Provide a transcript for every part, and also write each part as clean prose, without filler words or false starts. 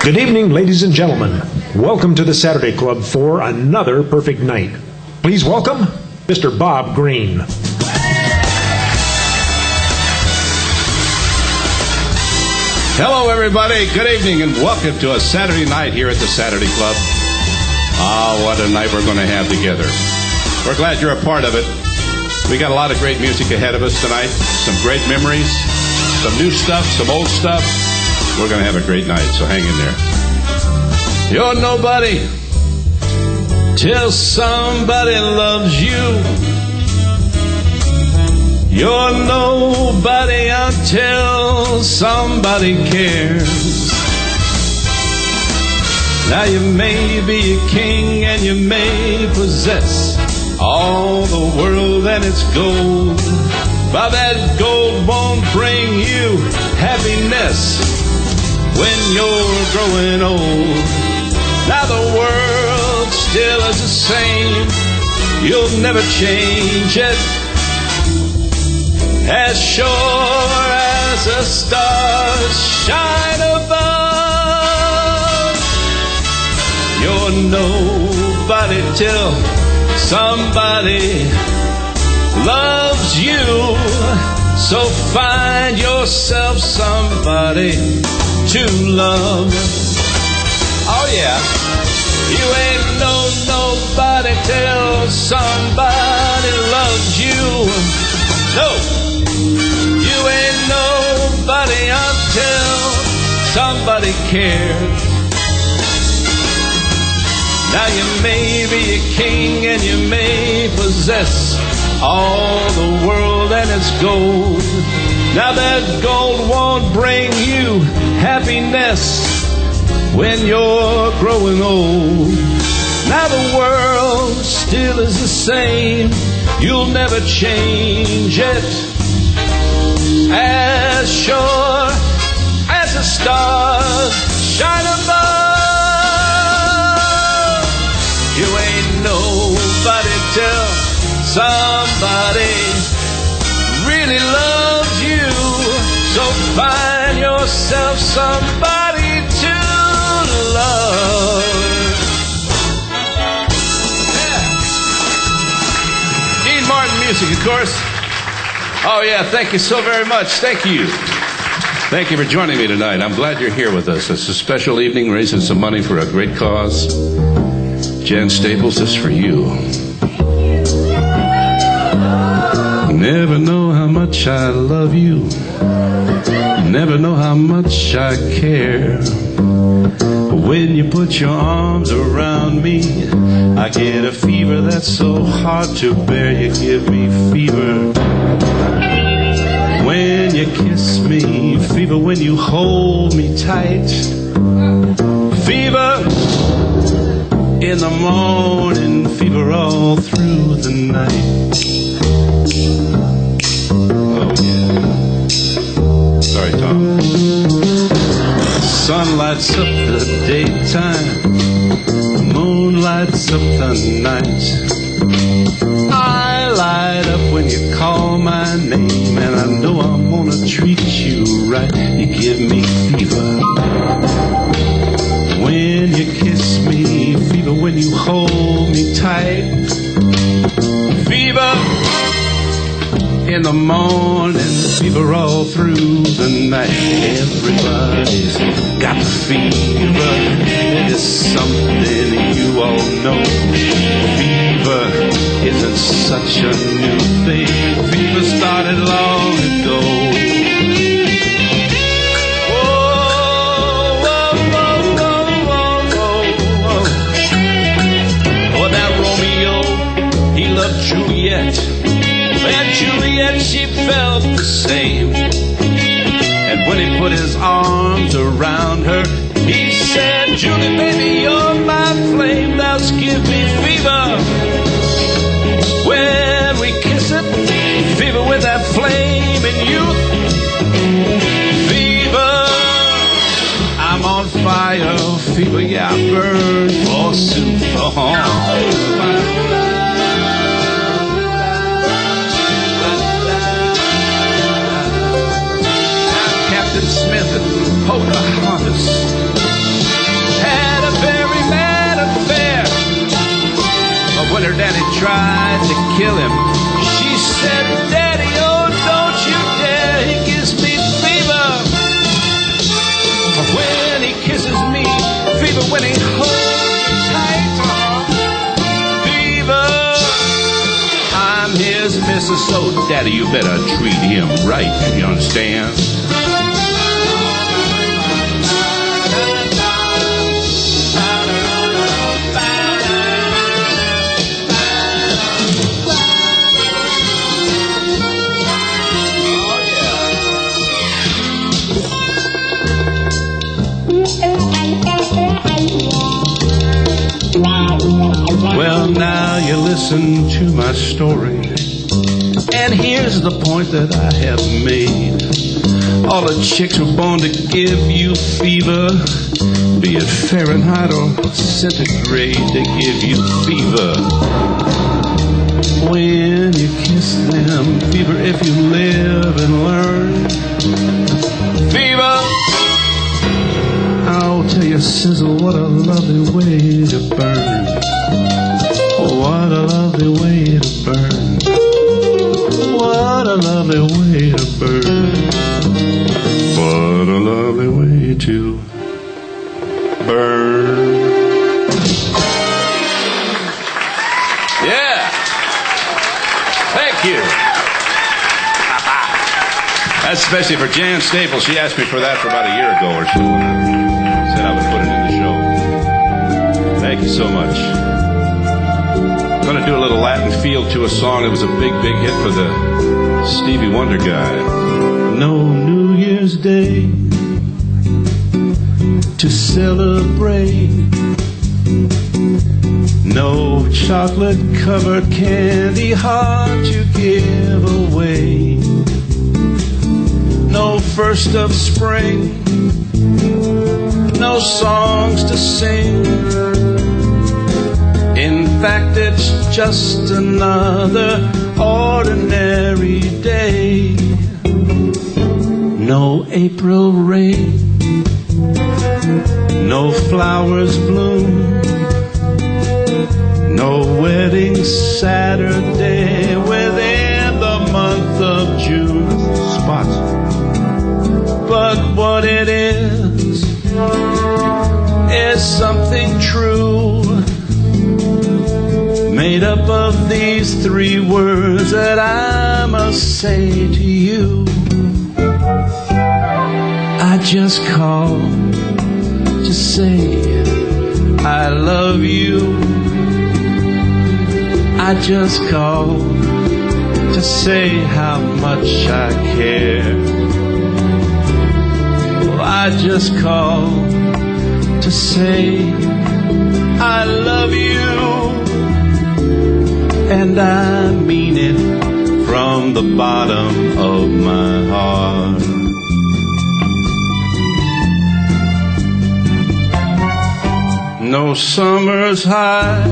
Good evening, ladies and gentlemen. Welcome to the Saturday Club for another perfect night. Please welcome Mr. Bob Green. Hello, everybody. Good evening, and welcome to a Saturday night here at the Saturday Club. What a night we're going to have together. We're glad you're a part of it. We got a lot of great music ahead of us tonight, some great memories, some new stuff, some old stuff. We're going to have a great night, so hang in there. You're nobody till somebody loves you. You're nobody until somebody cares. Now you may be a king and you may possess all the world and its gold, but that gold won't bring you happiness when you're growing old. Now the world still is the same, you'll never change it. As sure as the stars shine above, you're nobody till somebody loves you. So find yourself somebody to love. Oh yeah, you ain't nobody till somebody loves you. No, you ain't nobody until somebody cares. Now you may be a king and you may possess all the world and its gold. Now that gold won't bring you happiness when you're growing old. Now the world still is the same, you'll never change it. As sure as the stars shine above, you ain't nobody till somebody really loves you. So find yourself somebody to love. Yeah. Dean Martin music, of course. Oh yeah, thank you so very much. Thank you. Thank you for joining me tonight. I'm glad you're here with us. It's a special evening raising some money for a great cause. Jan Staples, this is for you. Never know how much I love you. Never know how much I care. When you put your arms around me, I get a fever that's so hard to bear. You give me fever when you kiss me, fever when you hold me tight, fever in the morning, fever all through the night. Oh yeah. Sorry, Tom. Sun lights up the daytime, the moon lights up the night. I light up when you call my name, and I know I'm gonna treat you right. You give me fever when you kiss me, fever when you hold me tight, fever in the morning, fever all through the night. Everybody's got the fever. It is something you all know. Fever isn't such a new thing. Fever started long ago. Whoa, whoa, whoa, whoa, whoa, whoa. Oh, that Romeo, he loved Juliet. And Juliet, she felt the same. And when he put his arms around her, he said, Julie, baby, you're my flame. Thou give me fever when we kiss it. Fever with that flame in youth. Fever, I'm on fire. Fever, yeah, I burn forsooth. Smith and Pocahontas. So, Daddy, you better treat him right, you understand? Well, now you listen to my story, and here's the point that I have made. All the chicks were born to give you fever, be it Fahrenheit or centigrade, they give you fever. When you kiss them, fever if you live and learn. Fever! I'll tell you, sizzle, what a lovely way to burn. What a lovely way to burn. What a lovely way to burn. What a lovely way to burn. Yeah. Thank you. That's especially for Jan Staples. She asked me for that for about a year ago or so. Said I would put it in the show. Thank you so much. I'm going to do a little Latin feel to a song that was a big, big hit for the Stevie Wonder guy. No New Year's Day to celebrate. No chocolate-covered candy heart to give away. No first of spring. No songs to sing. In fact, it's just another ordinary day. No April rain. No flowers bloom. No wedding Saturday within the month of June. Spots. But what it is something true, made up of these three words that I must say to you. I just called to say I love you. I just called to say how much I care. Well, I just called to say I love you, and I mean it from the bottom of my heart. No summer's high,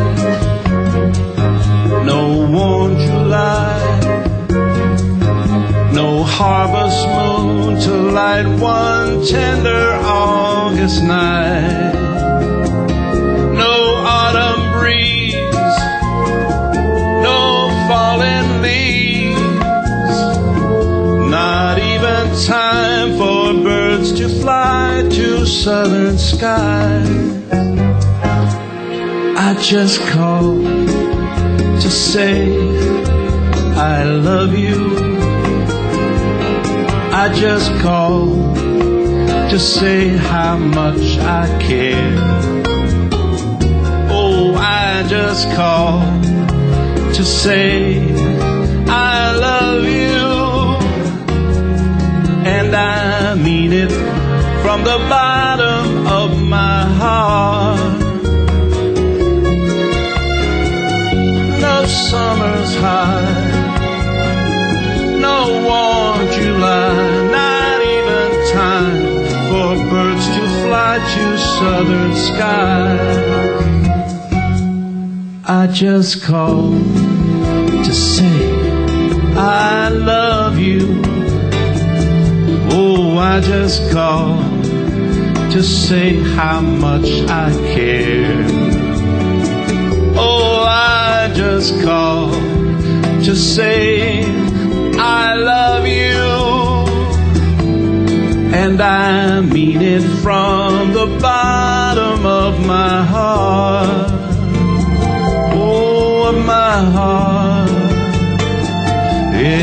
no warm July, no harvest moon to light one tender August night, no autumn breeze, no falling leaves, not even time for birds to fly to southern skies. I just called to say I love you. I just called to say how much I care. Oh, I just called to say I love you, and I mean it from the bottom of my heart. No summer's high, no warm July, not even time for birds to fly to southern skies. I just called to say I love you. Oh, I just called to say how much I care. Oh, I just called to say I love you, and I mean it from the bottom of my heart. Oh, of my heart. Yeah.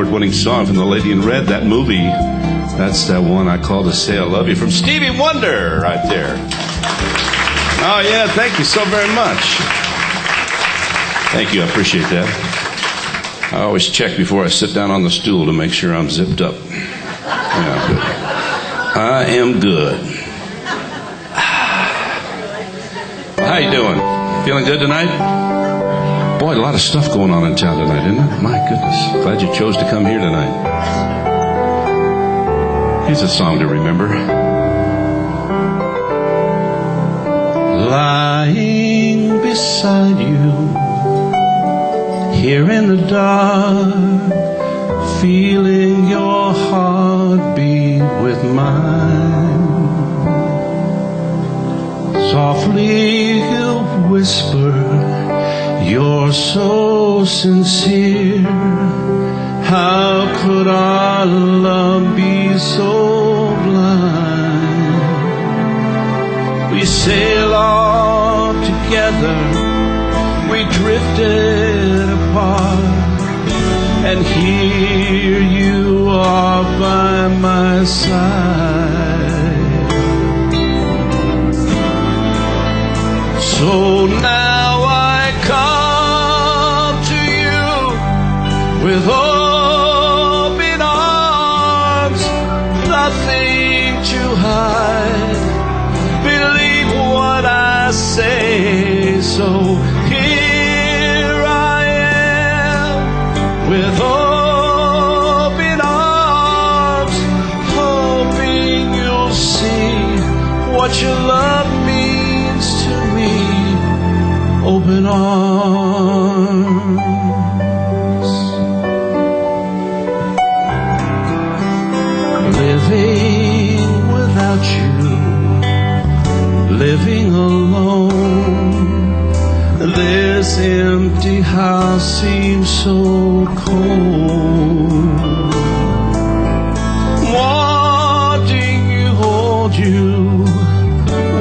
award-winning song from The Lady in Red, that movie. That's that one I call to say I love you from Stevie Wonder right there. Oh, yeah, thank you so very much. Thank you, I appreciate that. I always check before I sit down on the stool to make sure I'm zipped up. Yeah, I'm good. I am good. How you doing? Feeling good tonight? Boy, a lot of stuff going on in town tonight, isn't it? My goodness. Glad you chose to come here tonight. Here's a song to remember. Lying beside you, here in the dark, feeling your heartbeat with mine. Softly he'll whisper, you're so sincere. How could our love be so blind? We sail off together, we drifted apart, and here you are by my side. So now I come to you with open arms, nothing to hide. Believe what I say, so here I am with open arms, hoping you'll see what your love means to me. Open arms. Living without you, living alone, this empty house seems so cold. Wanting you, hold you,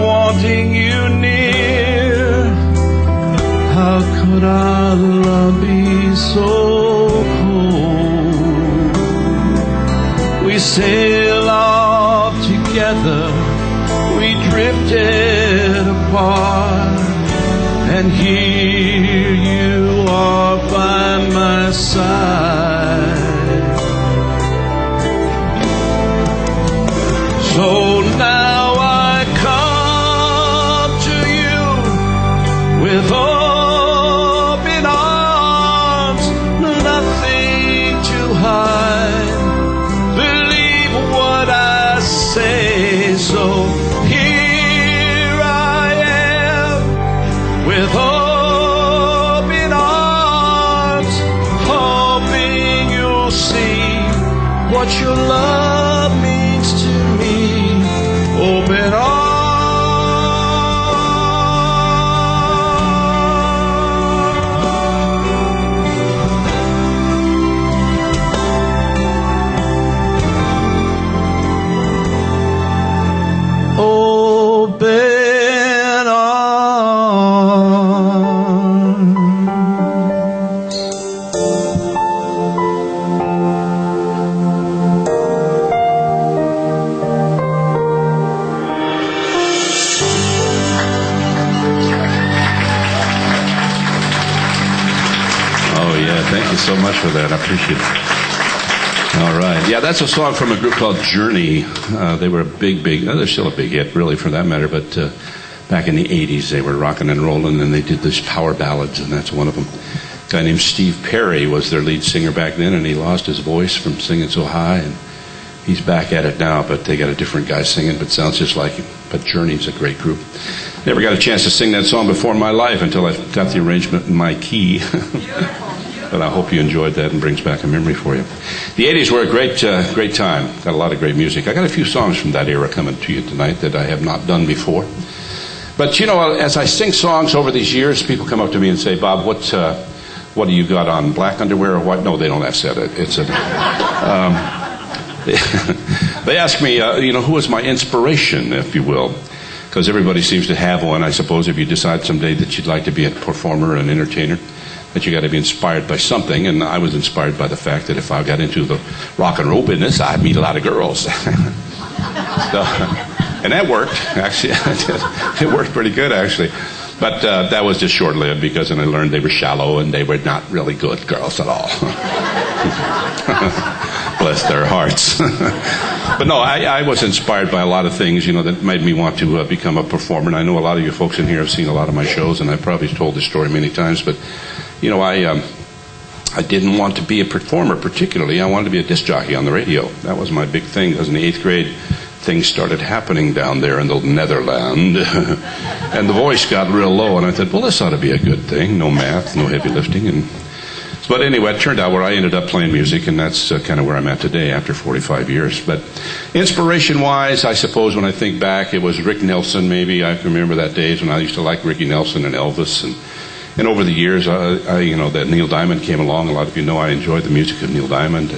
wanting you near. How could our love be so cold? We sail off together, we drifted apart, and here you are by my side. So now I come to you with open arms, nothing to hide. Believe what I say, so here I am with open arms, hoping you'll see what your love means to me. Open arms. Open arms. Oh, yeah. Thank you so much for that. I appreciate it. All right. Yeah, that's a song from a group called Journey. They were a big, they're still a big hit, really, for that matter. But back in the 80s, they were rocking and rolling, and they did these power ballads, and that's one of them. A guy named Steve Perry was their lead singer back then, and he lost his voice from singing so high, and he's back at it now, but they got a different guy singing, but sounds just like him. But Journey's a great group. Never got a chance to sing that song before in my life until I got the arrangement in my key. But I hope you enjoyed that and brings back a memory for you. The 80s were a great time. Got a lot of great music. I got a few songs from that era coming to you tonight that I have not done before. But, you know, as I sing songs over these years, people come up to me and say, Bob, what do you got on, black underwear or what? No, they don't ask that. They ask me, who was my inspiration, if you will. Because everybody seems to have one, I suppose, if you decide someday that you'd like to be a performer, an entertainer. that you got to be inspired by something, and I was inspired by the fact that if I got into the rock and roll business, I'd meet a lot of girls. So, and that worked, actually. It worked pretty good, actually. But that was just short-lived because then I learned they were shallow and they were not really good girls at all. Bless their hearts. But no, I was inspired by a lot of things, that made me want to become a performer. And I know a lot of you folks in here have seen a lot of my shows, and I've probably told this story many times. But, I didn't want to be a performer particularly. I wanted to be a disc jockey on the radio. That was my big thing. Because in the 8th grade, things started happening down there in the Netherlands. And the voice got real low. And I thought, well, this ought to be a good thing. No math, no heavy lifting. But anyway, it turned out where I ended up playing music, and that's kind of where I'm at today after 45 years. But inspiration-wise, I suppose when I think back, it was Rick Nelson maybe. I can remember that days when I used to like Ricky Nelson and Elvis. And over the years, that Neil Diamond came along. A lot of you know I enjoyed the music of Neil Diamond.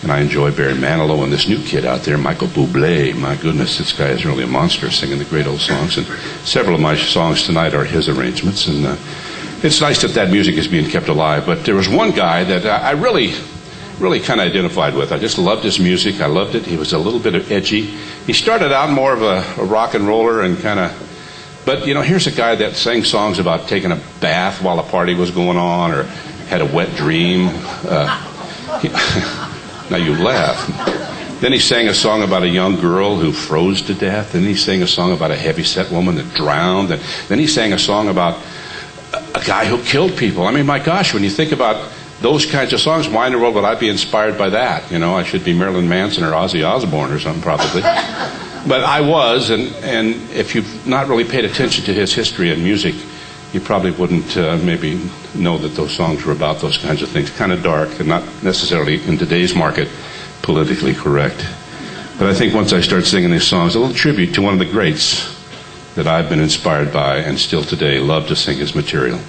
And I enjoy Barry Manilow and this new kid out there, Michael Bublé. My goodness, this guy is really a monster singing the great old songs. And several of my songs tonight are his arrangements. And it's nice that music is being kept alive. But there was one guy that I really kind of identified with. I just loved his music. I loved it. He was a little bit edgy. He started out more of a rock and roller and kind of... But, here's a guy that sang songs about taking a bath while a party was going on or had a wet dream. Now you laugh. Then he sang a song about a young girl who froze to death. Then he sang a song about a heavy-set woman that drowned. And then he sang a song about a guy who killed people. I mean, my gosh, when you think about those kinds of songs, why in the world would I be inspired by that? I should be Marilyn Manson or Ozzy Osbourne or something probably. But I was, and if you've not really paid attention to his history and music, you probably wouldn't maybe know that those songs were about those kinds of things. Kind of dark and not necessarily in today's market politically correct. But I think once I start singing these songs, a little tribute to one of the greats that I've been inspired by and still today love to sing his material.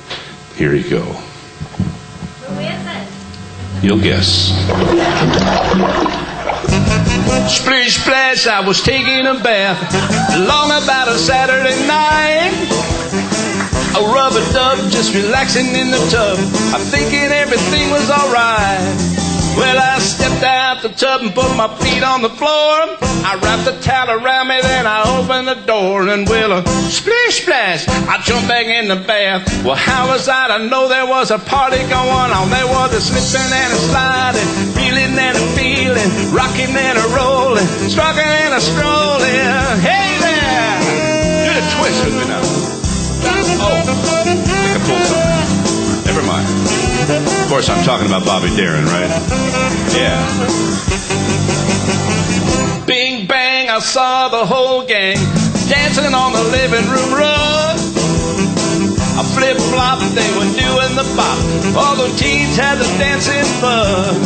Here you go. Who is it? You'll guess. Splish splash, I was taking a bath long about a Saturday night. A rub-a-dub, just relaxing in the tub. I'm thinking everything was alright. Well, I stepped out the tub and put my feet on the floor. I wrapped the towel around me, then I opened the door. And well, splish splash, I jumped back in the bath. Well, how was I to know there was a party going on? There was a slipping and a sliding, feeling and a feeling, rocking and a rolling, struggling and a strolling. Hey there! Do the twist with me now. Oh, I think I pulled something. Never mind. Of course, I'm talking about Bobby Darin, right? Yeah. Bing bang, I saw the whole gang dancing on the living room rug. A flip flop, they were doing the bop. All the teens had the dancing bug.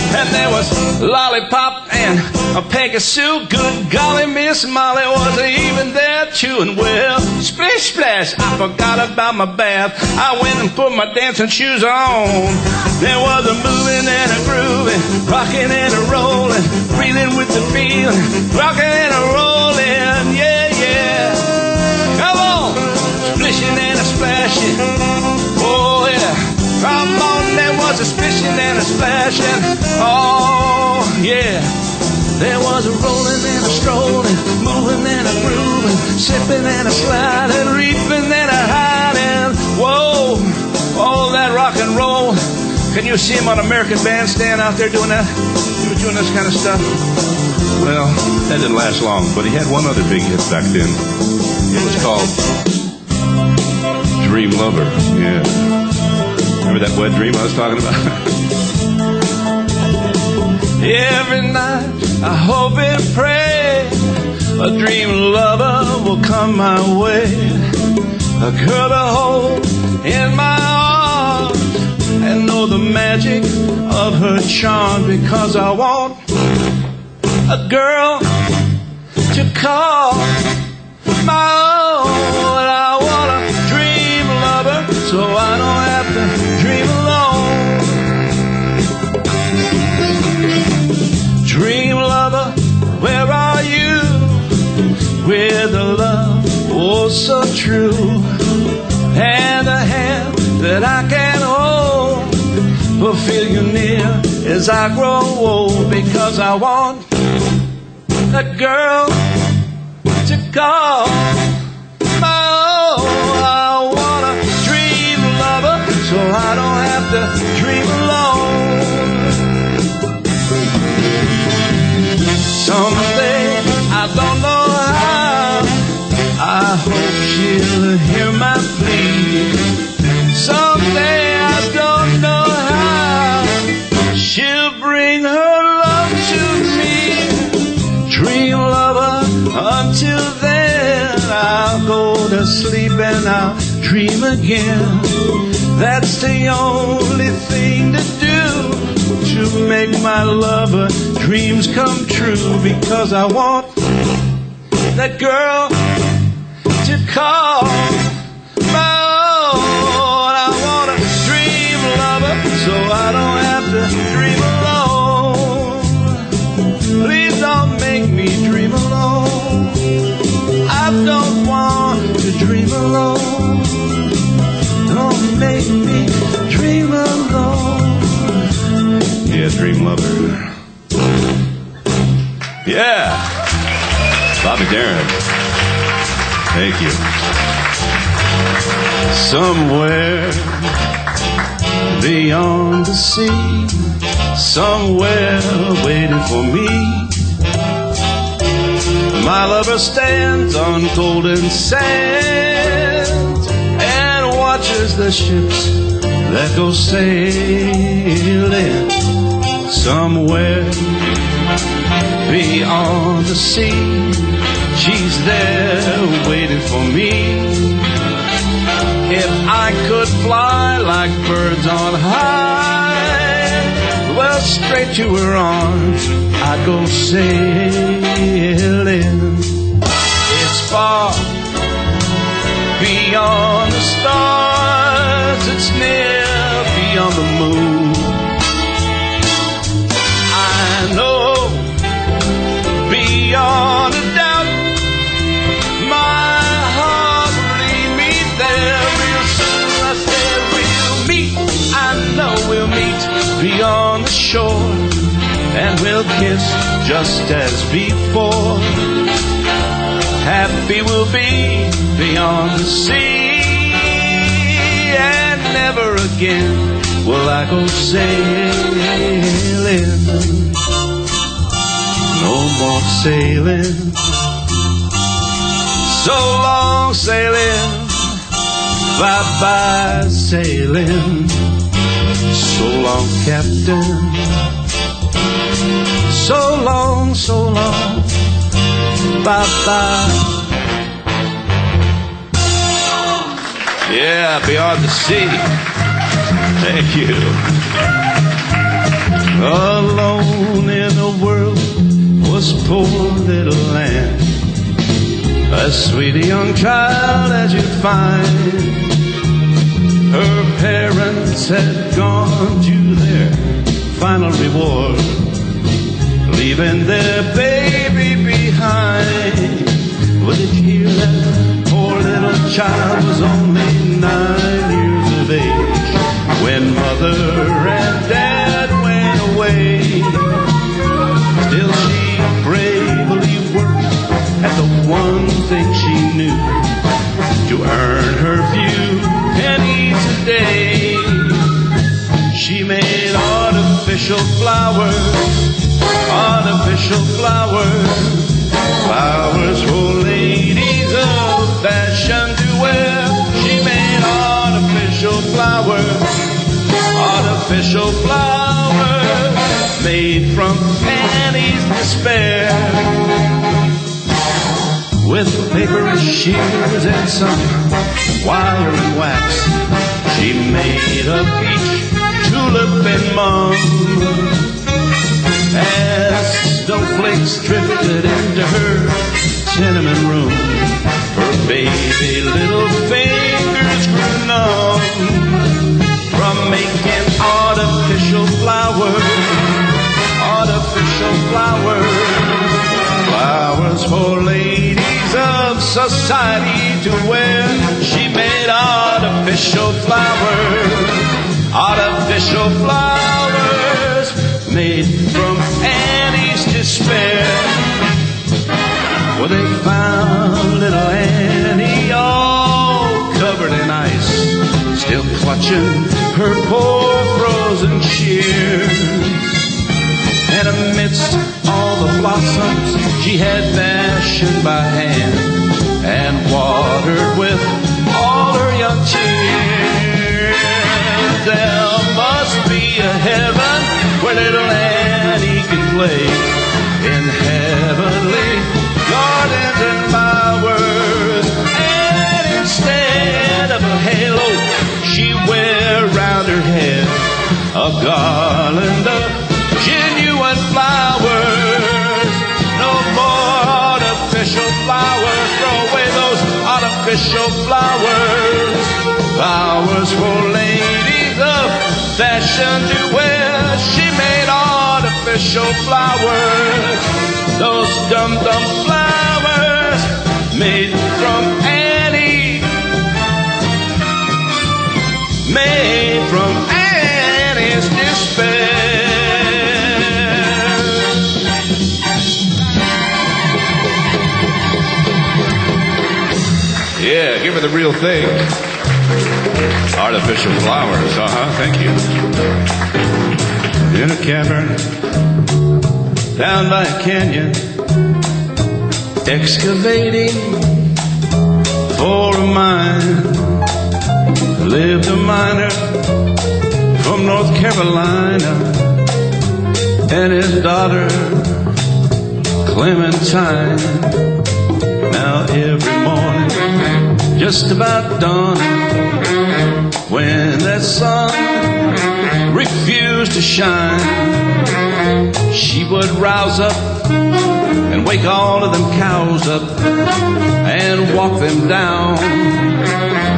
And there was Lollipop and a Peggy Sue. Good golly, Miss Molly was even there too. And well, splish splash, I forgot about my bath. I went and put my dancing shoes on. There was a moving and a grooving, rocking and a rolling, breathing with the feeling, rocking and a rolling, yeah, yeah. Come on, splishing and a splashing, oh yeah. Come on, there was a splishing and a splashing, oh yeah. There was a rolling and a strolling, moving and a grooving, sipping and a sliding, reaping and a hiding. Whoa, oh, that rock and roll. Can you see him on American Bandstand out there doing that? He was doing this kind of stuff. Well, that didn't last long, but he had one other big hit back then. It was called Dream Lover. Yeah. Remember that wet dream I was talking about? Every night I hope and pray a dream lover will come my way. A girl to hold in my arms and know the magic of her charm. Because I want a girl to call my own. I want a dream lover so I don't have to dream alone. Dream lover, where are you? With a love oh so true, and a hand that I can hold. feel you near as I grow old, because I want that girl to call my own. I want a dream lover so I don't have to dream alone. Someday, I don't know how, I hope she'll hear my plea. Someday, I don't know how, she'll bring her love to me. Dream lover, until then I'll go to sleep and I'll dream again. That's the only thing to do to make my lover dreams come true, because I want that girl to call my own. I want a dream lover so I don't have to dream alone. Please don't make me dream alone. I don't want to dream alone. Don't make me dream alone. Yeah, dream lover. Yeah. Bobby Darin. Thank you. Somewhere beyond the sea, somewhere waiting for me, my lover stands on golden sands and watches the ships that go sailing. Somewhere beyond the sea, she's there waiting for me. If I could fly like birds on high, well, straight to her arms I'd go sailing. It's far beyond the stars, it's near beyond the moon. I know beyond a doubt my heart will lead me there. Real soon I said we'll meet, I know we'll meet beyond the shore, and we'll kiss just as before. Happy we'll be beyond the sea, and never again will I go sailing. No more sailing. So long sailing, bye-bye sailing. So long, Captain. So long, bye-bye. Yeah, beyond the sea. Thank you. Alone in a world was poor little Anne, a sweet young child as you'd find. Her parents had gone to their final reward, leaving their baby behind. Well, did you hear that poor little child was only 9 years of age when mother and dad went away? Still she bravely worked at the one thing she knew, to earn her few pennies a day. She made artificial flowers, flowers for ladies of fashion to wear. She made artificial flowers made from pennies to spare. With paper shears and some wire and wax, she made a peach, tulip and mum. As snowflakes drifted into her tenement room, her baby little fingers grew numb from making artificial flowers for ladies of society to wear. She made artificial flowers. kitchen, her poor frozen shears. And amidst all the blossoms she had fashioned by hand and watered with all her young tears. There must be a heaven where little Annie can play in heavenly gardens and bowers. And instead of a halo, she wear round her head a garland of genuine flowers. No more artificial flowers. Throw away those artificial flowers. Flowers for ladies of fashion to wear. She made artificial flowers. Those dum-dum flowers made from Annie. Made from Annie's despair. Yeah, give her the real thing. Artificial flowers, thank you. In a cavern down by a canyon, excavating for a mine, lived a miner from North Carolina and his daughter Clementine. Now every morning, just about dawn, when that sun refused to shine, she would rouse up and wake all of them cows up and walk them down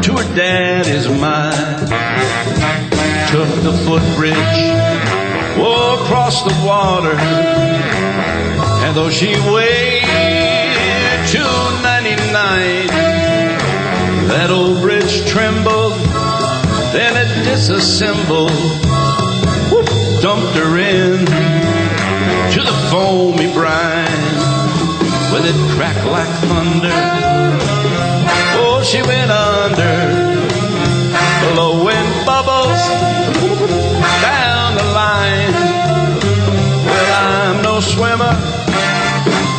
to her daddy's mine. Took the footbridge, across the water, and though she weighed 299, that old bridge trembled, then it disassembled. Whoop, dumped her in to the foamy brine, with it cracked like thunder. Oh, she went under, blowing bubbles down the line. Well, I'm no swimmer,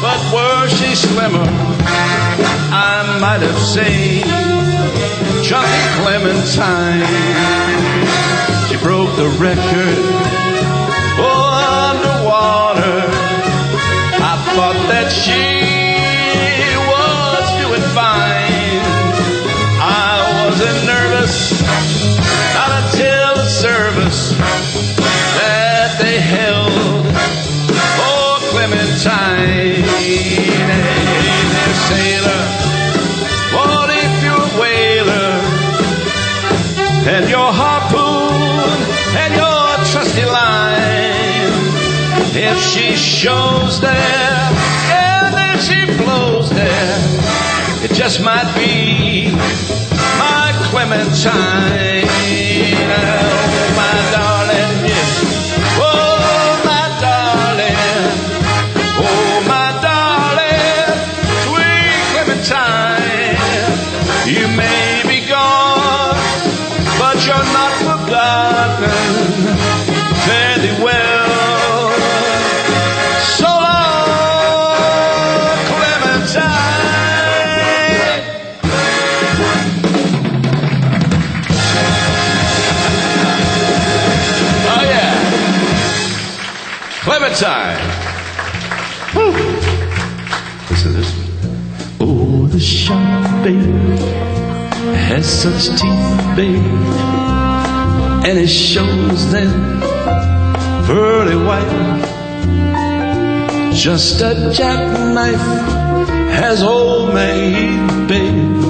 but were she slimmer, I might have saved Chunky Clementine. She broke the record, underwater. I thought that she was doing fine. I wasn't nervous, not until the service that they held for Clementine. Hey there, sailor, what if you're a whaler, and your harpoon and your trusty line, if she shows there and then she blows there, it just might be my Clementine. Oh, my darling, yeah. Oh, my darling. Oh, my darling, sweet Clementine. You may be gone, but you're not forgotten. Fare thee well. So long, Clementine. Oh, yeah. Clementine. Woo. Listen to this one. Oh, the sharp babe has such teeth, babe, and it shows them pearly white. Just a jackknife has old Maggie, babe,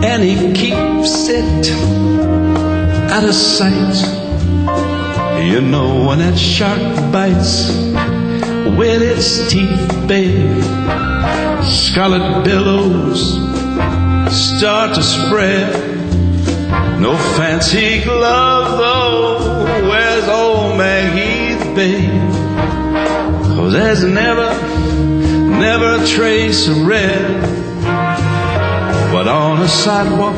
and he keeps it out of sight. You know when that shark bites with its teeth, babe, scarlet billows start to spread. No fancy glove though, where's old Maggie's babe? 'Cause there's never a trace of red. But on a sidewalk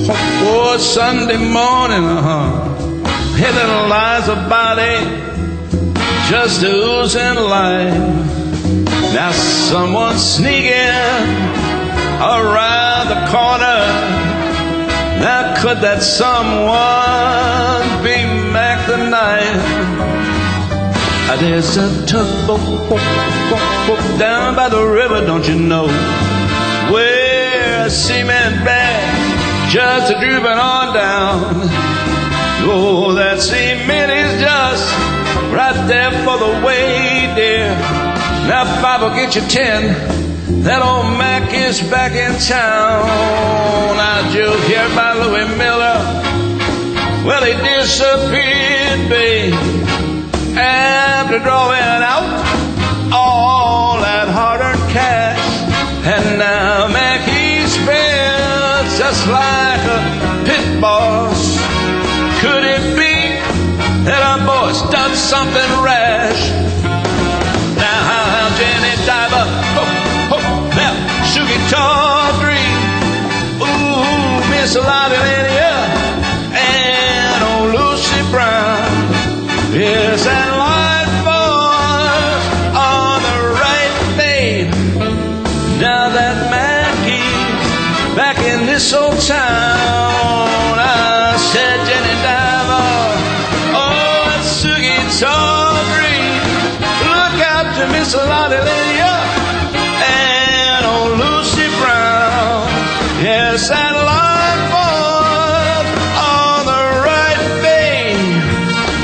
Oh, Sunday morning, hey, little Liza body just oozing life. Now someone's sneaking around the corner. Now could that someone be Mac the Knife? There's a tugboat down by the river, don't you know, where a cement bag just drooping on down. Oh, that cement is just right there for the way, dear. Now, 5 will get you 10. That old Mac is back in town. Now, you'll hear about Louis Miller. Well, he disappeared, babe, after drawing out all that hard-earned cash. And now Mac, he spends just like a pit boss. Could it be that our boy's done something rash? Now Jenny Diver, now Sugar Tawdry, ooh, Miss Lottie Lydia, and old Lucy Brown. Yes, and light falls on the right vein. Now that Mackie's back in this old town, I said Jenny Diver, oh, and Sugar Tawdry, look out to Miss Lottie Lydia and old Lucy Brown. Yes, that light falls on the right vein,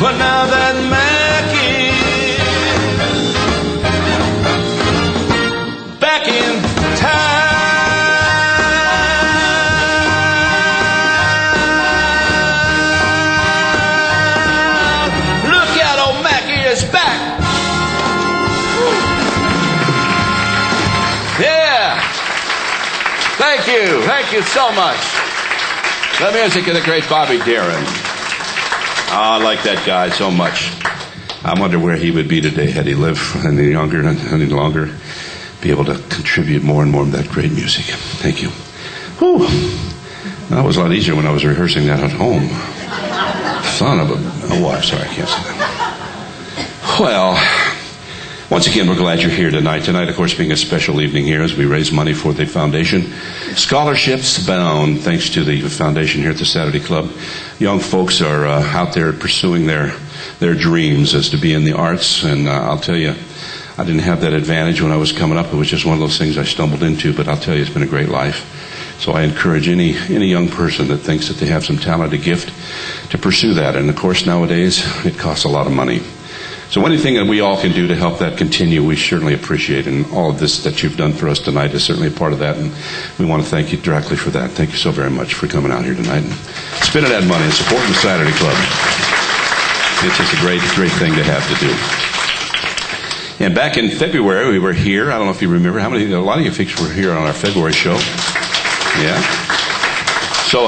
but now that Mackie back in town. Look out, old Mackie is back. Yeah. Thank you so much. The music of the great Bobby Darin. Oh, I like that guy so much. I wonder where he would be today had he lived any longer, be able to contribute more and more of that great music. Thank you. Whew. That was a lot easier when I was rehearsing that at home. Son of a... Oh, I'm sorry, I can't say that. Well, once again, we're glad you're here tonight. Tonight, of course, being a special evening here as we raise money for the foundation. Scholarships bound, thanks to the foundation here at the Saturday Club. Young folks are out there pursuing their dreams as to be in the arts. And I'll tell you, I didn't have that advantage when I was coming up. It was just one of those things I stumbled into. But I'll tell you, it's been a great life. So I encourage any young person that thinks that they have some talent, a gift, to pursue that. And, of course, nowadays, it costs a lot of money. So anything that we all can do to help that continue, we certainly appreciate. And all of this that you've done for us tonight is certainly a part of that. And we want to thank you directly for that. Thank you so very much for coming out here tonight and spending that money and supporting the Saturday Club. It's just a great, great thing to have to do. And back in February, we were here. I don't know if you remember. A lot of you folks were here on our February show. Yeah. So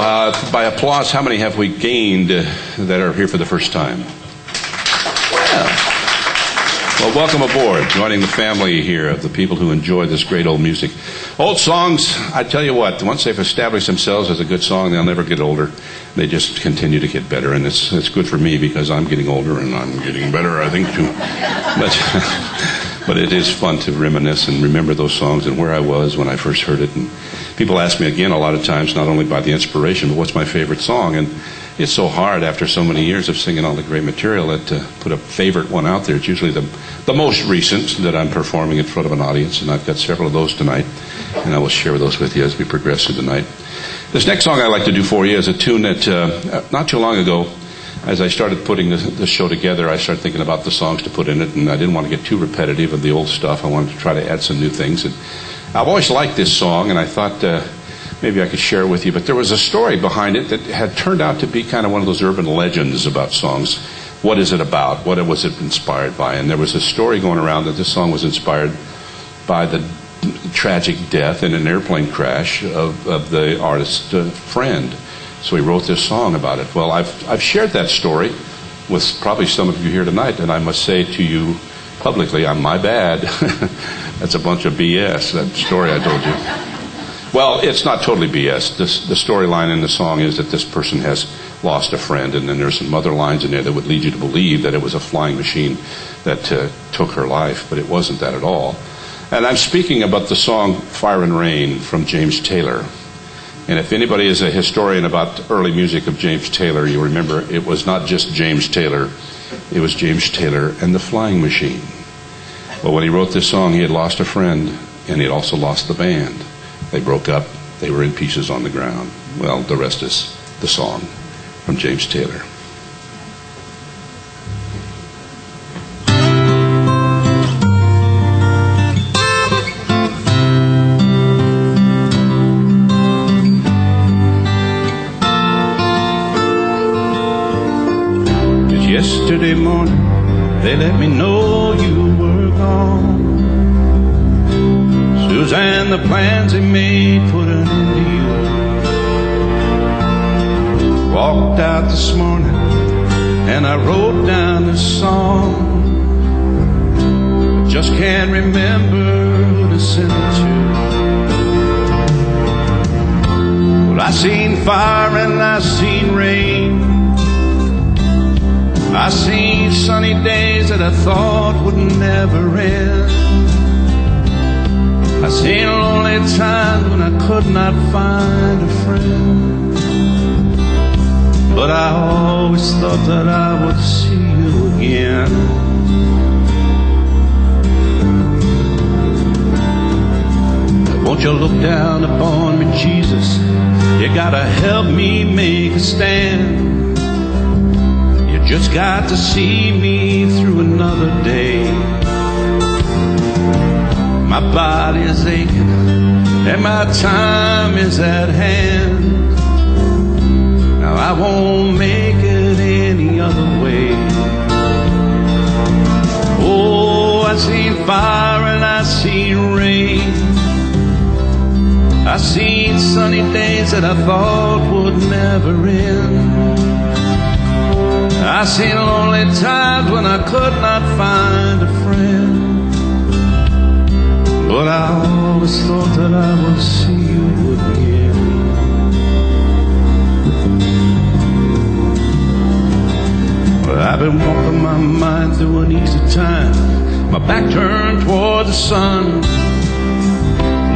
by applause, how many have we gained that are here for the first time? Well, welcome aboard, joining the family here of the people who enjoy this great old music. Old songs, I tell you what, once they've established themselves as a good song, they'll never get older. They just continue to get better, and it's good for me because I'm getting older and I'm getting better, I think, too. But it is fun to reminisce and remember those songs and where I was when I first heard it. And people ask me again a lot of times, not only by the inspiration, but what's my favorite song? And it's so hard after so many years of singing all the great material that to put a favorite one out there. It's usually the most recent that I'm performing in front of an audience, and I've got several of those tonight, and I will share those with you as we progress through the night. This next song I'd like to do for you is a tune that not too long ago, as I started putting the show together, I started thinking about the songs to put in it, and I didn't want to get too repetitive of the old stuff. I wanted to try to add some new things. And I've always liked this song, and I thought maybe I could share it with you. But there was a story behind it that had turned out to be kind of one of those urban legends about songs. What is it about? What was it inspired by? And there was a story going around that this song was inspired by the tragic death in an airplane crash of the artist's friend. So he wrote this song about it. Well, I've shared that story with probably some of you here tonight, and I must say to you publicly, my bad. That's a bunch of BS, that story I told you. Well, it's not totally BS. The storyline in the song is that this person has lost a friend, and then there's some other lines in there that would lead you to believe that it was a flying machine that took her life, but it wasn't that at all. And I'm speaking about the song Fire and Rain from James Taylor. And if anybody is a historian about the early music of James Taylor, you remember it was not just James Taylor, it was James Taylor and the Flying Machine. Well, when he wrote this song, he had lost a friend, and he had also lost the band. They broke up. They were in pieces on the ground. Well, the rest is the song from James Taylor. Just yesterday morning, they let me know you were gone. Suzanne, the plans they made put an end to you. Walked out this morning and I wrote down this song. I just can't remember who to send it to. Well, I seen fire and I seen rain. I seen sunny days that I thought would never end. I seen lonely times when I could not find a friend. But I always thought that I would see you again. Won't you look down upon me, Jesus? You gotta help me make a stand. You just got to see me through another day. My body is aching and my time is at hand. Now I won't make it any other way. Oh, I seen fire and I seen rain. I seen sunny days that I thought would never end. I seen lonely times when I could not find a friend. But I always thought that I would see you again. Well, I've been walking my mind through an easy time, my back turned toward the sun.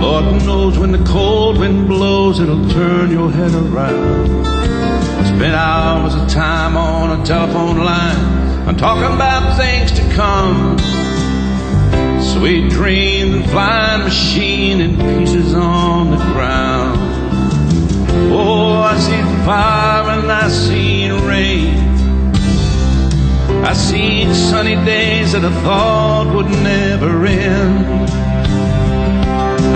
Lord knows when the cold wind blows, it'll turn your head around. I spent hours of time on a telephone line, I'm talking about things to come. Sweet dreams and flying machine in pieces on the ground. Oh, I seen fire and I seen rain. I seen sunny days that I thought would never end.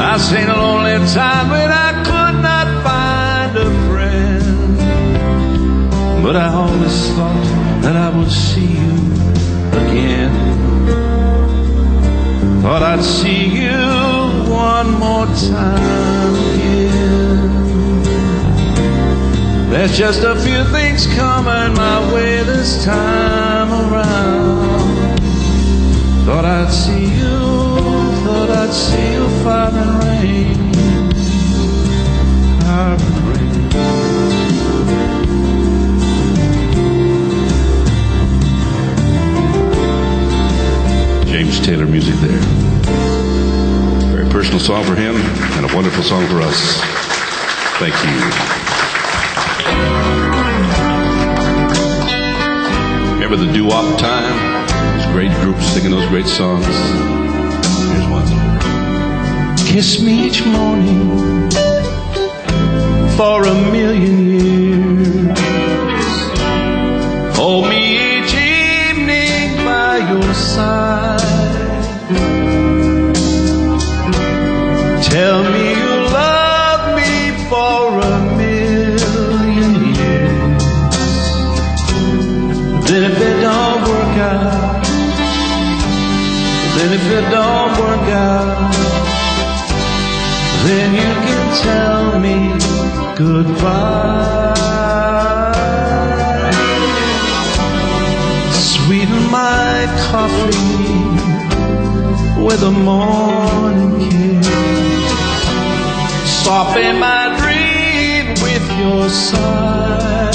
I seen a lonely time when I could not find a friend. But I always thought that I would see you again. Thought I'd see you one more time again. There's just a few things coming my way this time around. Thought I'd see you, fire and rain, fire and rain. James Taylor music there. Very personal song for him and a wonderful song for us. Thank you. Remember the doo-wop time? Those great groups singing those great songs. Here's one. Kiss me each morning for a million years. Hold me each evening by your side. Tell me you love me for a million years. Then if it don't work out, then you can tell me goodbye. Sweeten my coffee with a morning kiss. soften my dream with your sigh.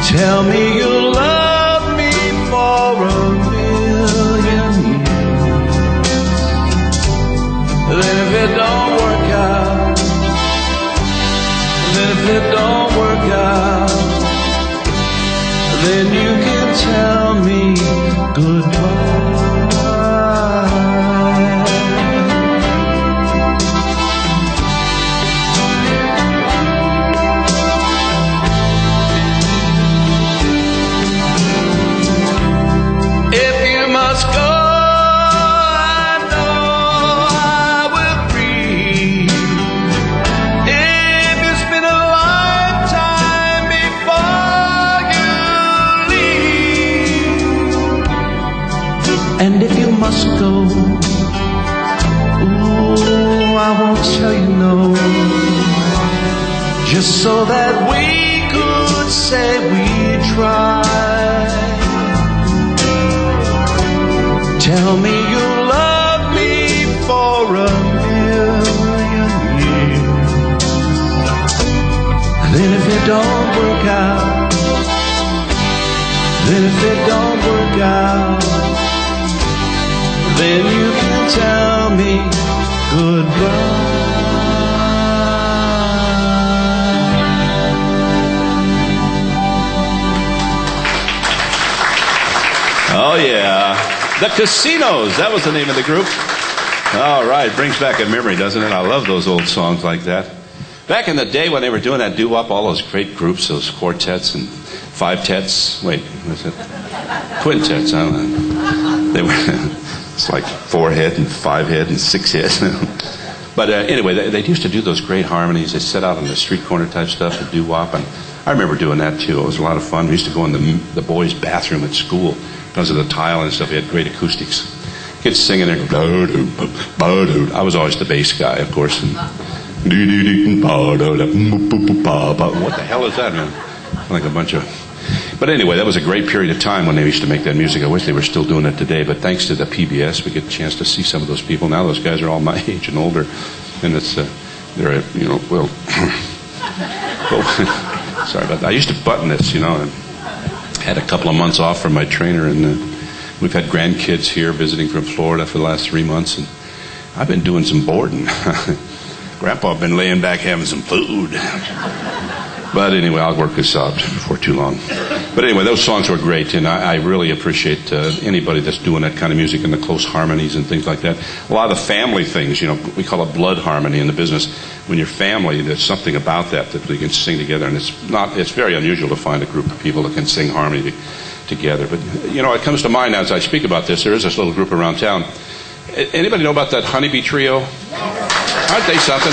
Tell me you'll love me for 1,000,000 years. Then if it don't work out, then if it don't work out, then you can tell me goodbye. If you must go, I know I will grieve. If you spend a lifetime before you leave, and if you must go, ooh, I won't tell you no, just so that we could say we tried. Tell me you love me for 1,000,000 years. Then if it don't work out, then if it don't work out, then you can tell me goodbye. Oh yeah. The Casinos, that was the name of the group. All right, brings back a memory, doesn't it? I love those old songs like that. Back in the day when they were doing that doo-wop, all those great groups, those quartets and five-tets. Wait, what's it? Quintets, I don't know. They were, it's like 4-head and 5-head and 6-head. But anyway, they used to do those great harmonies. They set out on the street corner type stuff, the doo-wop, and I remember doing that too. It was a lot of fun. We used to go in the boys' bathroom at school. Because of the tile and stuff, we had great acoustics. Kids singing there, I was always the bass guy, of course. And what the hell is that, man? Like a bunch of... But anyway, that was a great period of time when they used to make that music. I wish they were still doing it today, but thanks to the PBS, we get a chance to see some of those people. Now those guys are all my age and older, and it's, they're, you know, well... Sorry about that. I used to button this, you know, and had a couple of months off from my trainer, and we've had grandkids here visiting from Florida for the last 3 months, and I've been doing some boarding. Grandpa been laying back having some food. But anyway, I'll work this out before too long. But anyway, those songs were great, and I really appreciate anybody that's doing that kind of music and the close harmonies and things like that. A lot of the family things, you know, we call it blood harmony in the business. When you're family, there's something about that we can sing together, and it's very unusual to find a group of people that can sing harmony together. But, you know, it comes to mind as I speak about this, there is this little group around town. Anybody know about that Honeybee Trio? Aren't they something?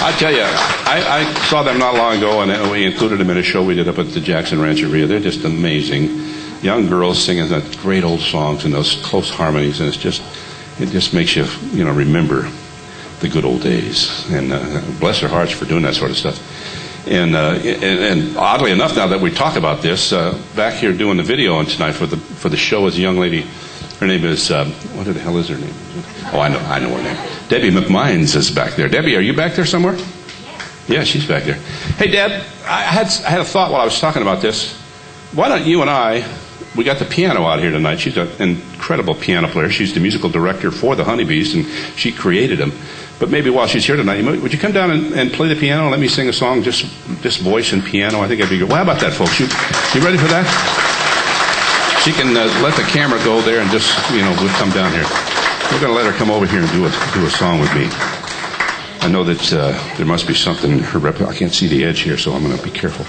I tell you, I saw them not long ago, and we included them in a show we did up at the Jackson Rancheria. They're just amazing. Young girls singing that great old songs and those close harmonies, and it just makes you, you know, remember the good old days. And bless their hearts for doing that sort of stuff. And oddly enough, now that we talk about this, back here doing the video on tonight for the show is a young lady. Her name is, what the hell is her name? Oh, I know her name. Debbie McMines is back there. Debbie, are you back there somewhere? Yeah, she's back there. Hey, Deb, I had a thought while I was talking about this. Why don't you and we got the piano out here tonight. She's an incredible piano player. She's the musical director for the Honeybees, and she created them. But maybe while she's here tonight, would you come down and play the piano and let me sing a song, just voice and piano? I think that'd be good. Well, how about that, folks? You ready for that? She can let the camera go there and just, you know, we'll come down here. We're going to let her come over here and do a song with me. I know that there must be something in her I can't see the edge here, so I'm going to be careful.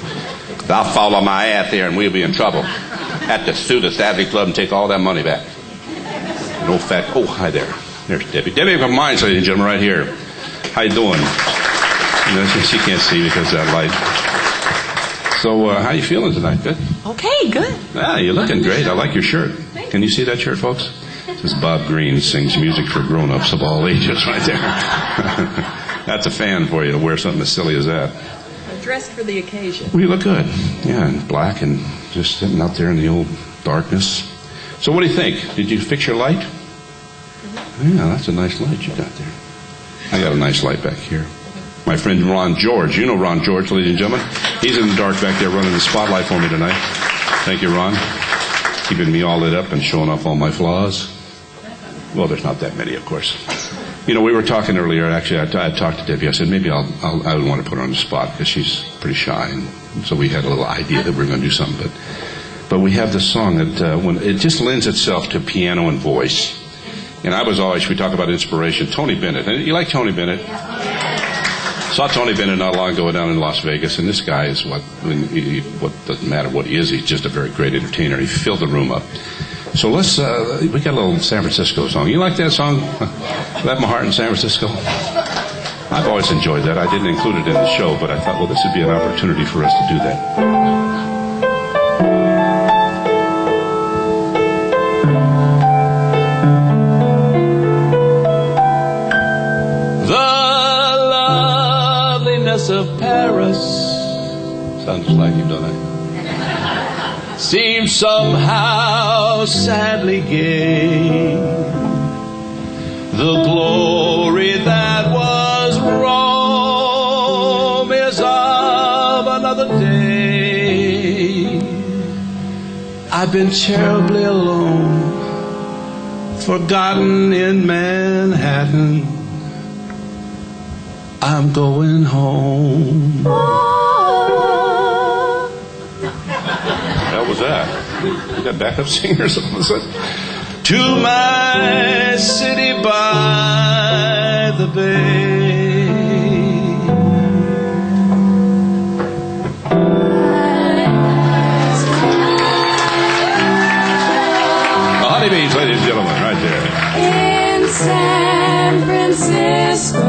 I'll follow my ass there and we'll be in trouble. Have to sue the Saturday Club and take all that money back. An old fat... Oh, hi there. There's Debbie. Debbie McMines, ladies and gentlemen, right here. How you doing? You know, she can't see because of that light. So, how you feeling tonight? Good? Okay, good. Ah, you're looking great. I like your shirt. Can you see that shirt, folks? This is Bob Green, sings music for grown-ups of all ages right there. That's a fan for you to wear something as silly as that. I'm dressed for the occasion. Well, you look good. Yeah, in black and just sitting out there in the old darkness. So what do you think? Did you fix your light? Mm-hmm. Yeah, that's a nice light you got there. I got a nice light back here. My friend Ron George. You know Ron George, ladies and gentlemen. He's in the dark back there running the spotlight for me tonight. Thank you, Ron. Keeping me all lit up and showing off all my flaws. Well, there's not that many, of course. You know, we were talking earlier. Actually, I talked to Debbie. I said maybe I would want to put her on the spot because she's pretty shy. And so we had a little idea that we were going to do something. But we have this song that when it just lends itself to piano and voice. And I was always, we talk about inspiration, Tony Bennett. And you like Tony Bennett? Saw Tony Bennett not long ago down in Las Vegas, and this guy is what doesn't matter what he is, he's just a very great entertainer. He filled the room up. So let's, we got a little San Francisco song. You like that song? Left My Heart in San Francisco? I've always enjoyed that. I didn't include it in the show, but I thought, well, this would be an opportunity for us to do that. Of Paris, sounds like you've done it. Seems somehow sadly gay. The glory that was Rome is of another day. I've been terribly alone, forgotten in Manhattan. I'm going home. What was that? You got backup singers all of a sudden? To my city by the bay. The Honeybees, ladies and gentlemen, right there. In San Francisco.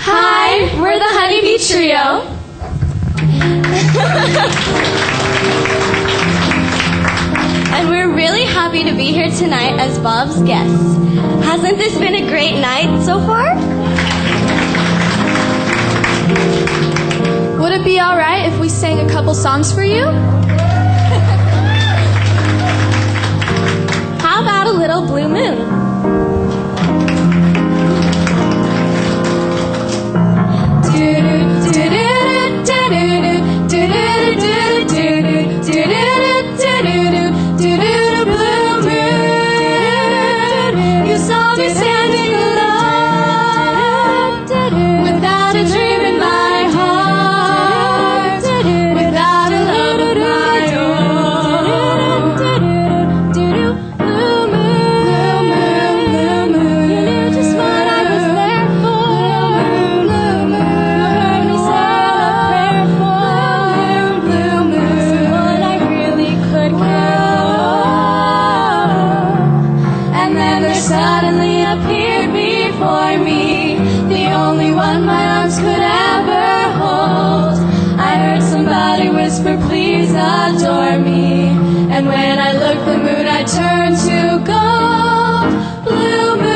Hi, we're the Honeybee Trio. And we're really happy to be here tonight as Bob's guests. Hasn't this been a great night so far? Would it be all right if we sang a couple songs for you? How about a little Blue Moon? You saw me standing alone, without a dream in my heart, without a love of my own. Blue moon, blue moon, you knew just what I was there for. Blue moon, you heard me say a prayer for. Blue moon. lover, please adore me. And when I look, the moon I turn to gold. Blue moon,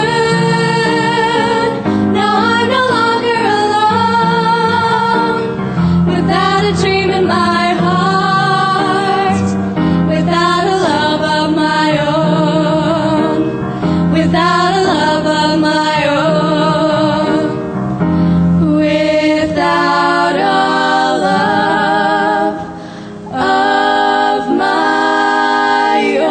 now I'm no longer alone. Without a dream in my heart, without a love of my own, without a love of my own. Without a love of my own.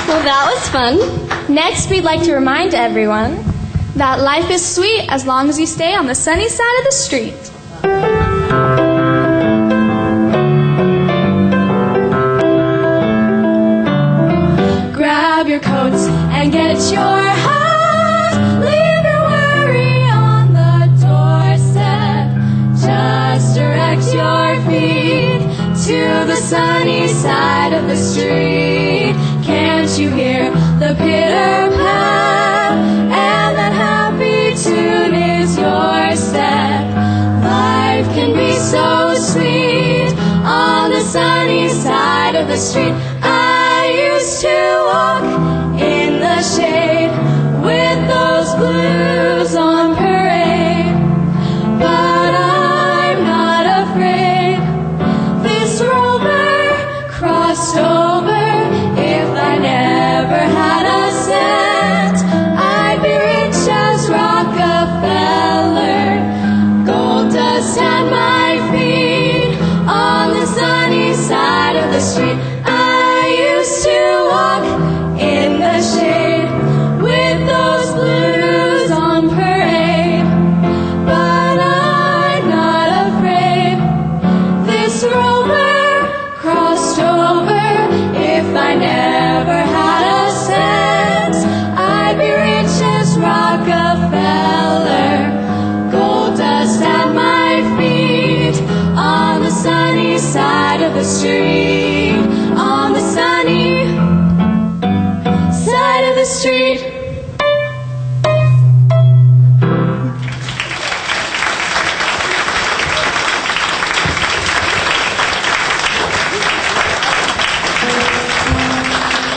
Well, that was fun. Next, we'd like to remind everyone that life is sweet as long as you stay on the sunny side of the street. Grab your coats and get your hat. Leave your worry on the doorstep. Just direct your feet to the sunny side of the street. Can't you hear the pitter-pat? And that happy tune is your step. Life can be so sweet on the sunny side of the street. I used to walk in the shade with those blues on parade, but I'm not afraid. This rover crossed over. If I never had a cent, I'd be rich as Rockefeller. Gold dust at my feet on the sunny side of the street. I used to walk in the shade with those blues on parade, but I'm not afraid. This rover crossed over. If I never had a cent, I'd be rich as Rockefeller. Gold dust at my feet on the sunny side of the street. On the sunny side of the street.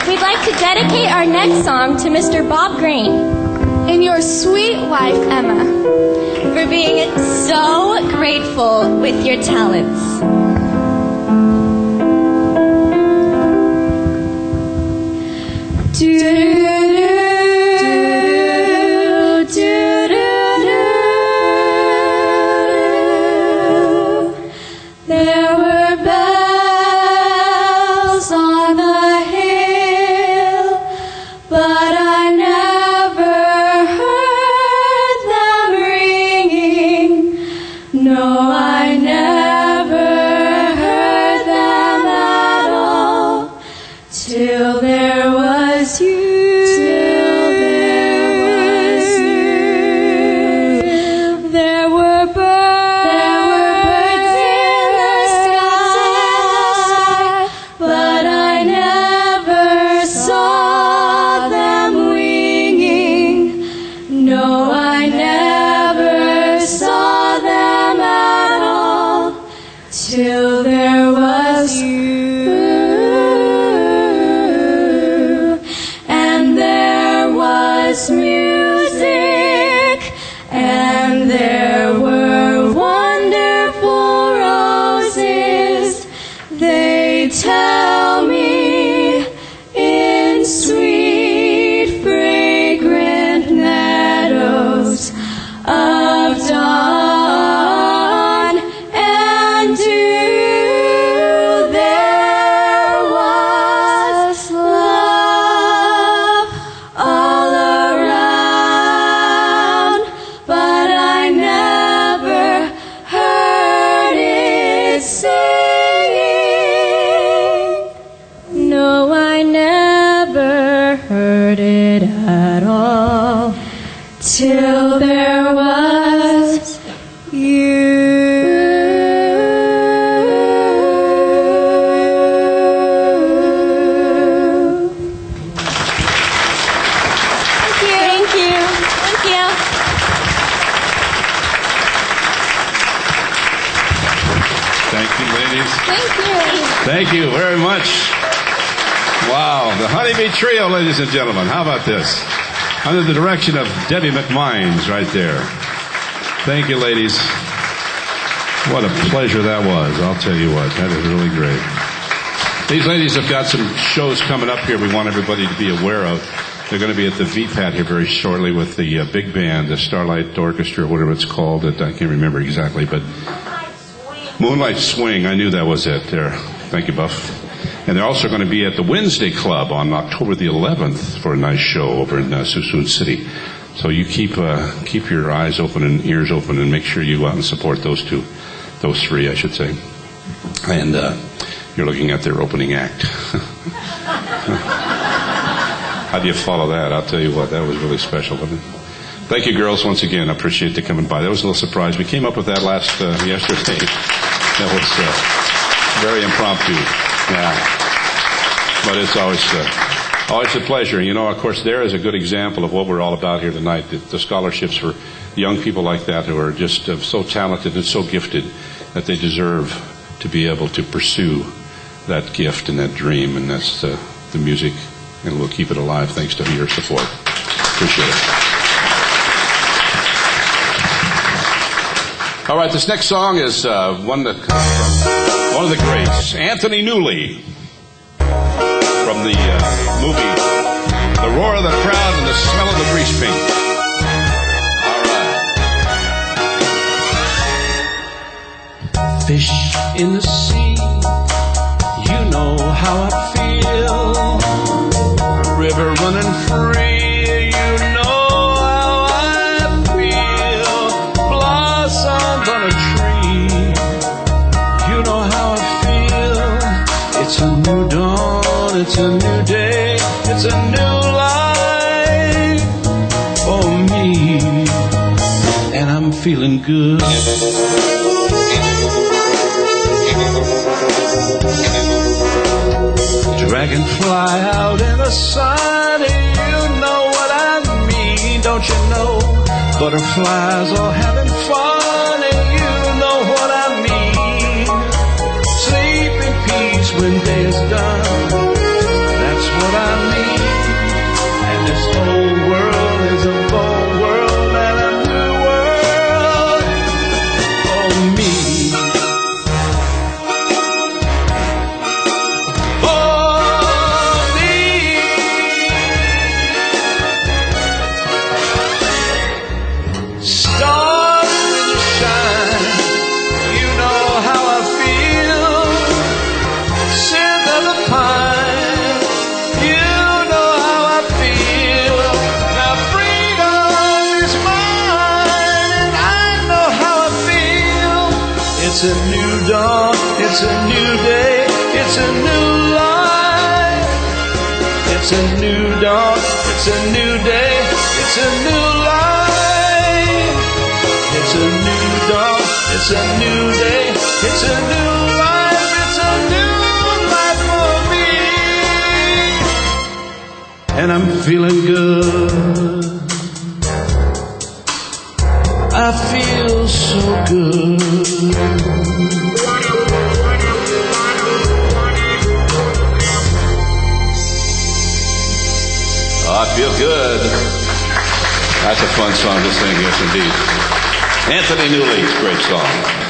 We'd like to dedicate our next song to Mr. Bob Green And your sweet wife, Emma. for being so grateful with your talents. There were bells on the hill, but I never heard them ringing. No, I never heard them at all till there was you. There were birds in the sky, but I never saw them winging. No, I never saw them at all till there was you. And there was music, and there were wonderful roses. They tell me in sweet, fragrant meadows of dawn and dew. There was love all around, but I never heard it singing. No, I never heard it at all till there was you. Thank you very much. Wow, the Honeybee Trio, ladies and gentlemen. How about this? Under the direction of Debbie McMines right there. Thank you, ladies. What a pleasure that was. I'll tell you what, that is really great. These ladies have got some shows coming up here we want everybody to be aware of. They're going to be at the VPAT here very shortly with the big band, the Starlight Orchestra, whatever it's called. I can't remember exactly, but Moonlight Swing. I knew that was it there. Thank you, Buff. And they're also going to be at the Wednesday Club on October the 11th for a nice show over in Suisun City. So you keep your eyes open and ears open and make sure you go out and support those three, I should say. And you're looking at their opening act. How do you follow that? I'll tell you what, that was really special, wasn't it? Thank you, girls, once again. I appreciate you coming by. That was a little surprise. We came up with that yesterday. That was very impromptu. Yeah. But it's always a pleasure. You know, of course, there is a good example of what we're all about here tonight. The scholarships for young people like that who are just so talented and so gifted that they deserve to be able to pursue that gift and that dream, and that's the music. And we'll keep it alive thanks to your support. Appreciate it. All right, this next song is one that comes from one of the greats, Anthony Newley, from the movie The Roar of the Crowd and the Smell of the Grease Paint. All right. Fish in the sea, you know how I feel. River running free, you know how I feel. Blossoms on a tree, you know how I feel. It's a new dawn, it's a new day, it's a new life for me, and I'm feeling good. Dragonfly out in the sun, you know what I mean, don't you know? Butterflies all having fun, and you know what I mean. Sleep in peace when day is done, that's what I mean. And this whole world is a bold world and a new world for me. It's a new dawn, it's a new day, it's a new life. It's a new dawn, it's a new day, it's a new life. It's a new dawn, it's a new day, it's a new life. It's a new life for me, and I'm feeling good. I feel so good. Oh, I feel good. That's a fun song to sing, yes indeed. Anthony Newley, great song.